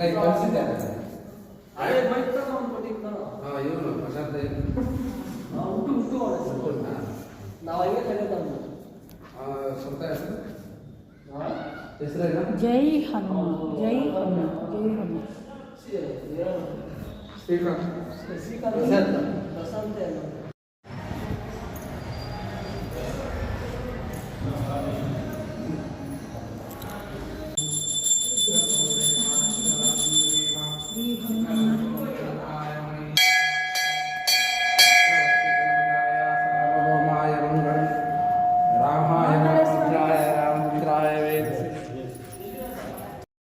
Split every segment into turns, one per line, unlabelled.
Like ಕಳಿಸಿದ್ದಾರೆ
ಇವನು ಪ್ರಶಾಂತ್
ನಾವು ಹಂಗೆ ಕಲಿಯೋದು
ಸ್ವಂತ ಹೆಸರೇನು
ಜೈ ಹನುಮ ಜೈ ಹನುಮ ಜೈ ಹನುಮ
ಶ್ರೀಕಾಂತ್ ಪ್ರಶಾಂತ್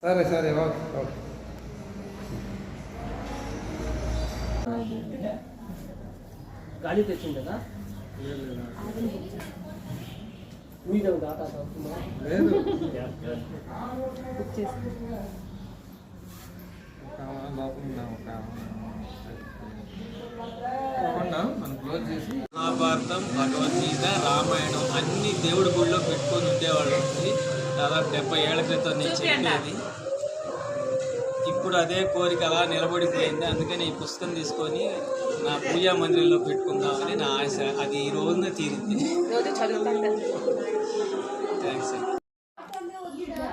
సరే సరే ఓకే ఓకే
ಗಾಡಿ తెచ్చిండేనా మీదే డాటా
లేదు
బుక్ చేసి
మహాభారతం భగవద్గీత రామాయణం అన్ని దేవుడి గుడిలో పెట్టుకొని ఉండేవాళ్ళు దాదాపు 70 ఏళ్ల క్రితం నేను చెప్పేది. ఇప్పుడు అదే కోరిక అలా నిలబడిపోయింది. అందుకని ఈ పుస్తకం తీసుకొని నా పూజా మందిరంలో పెట్టుకుందామని నా ఆశ. అది ఈ రోజున తీరింది. థ్యాంక్స్.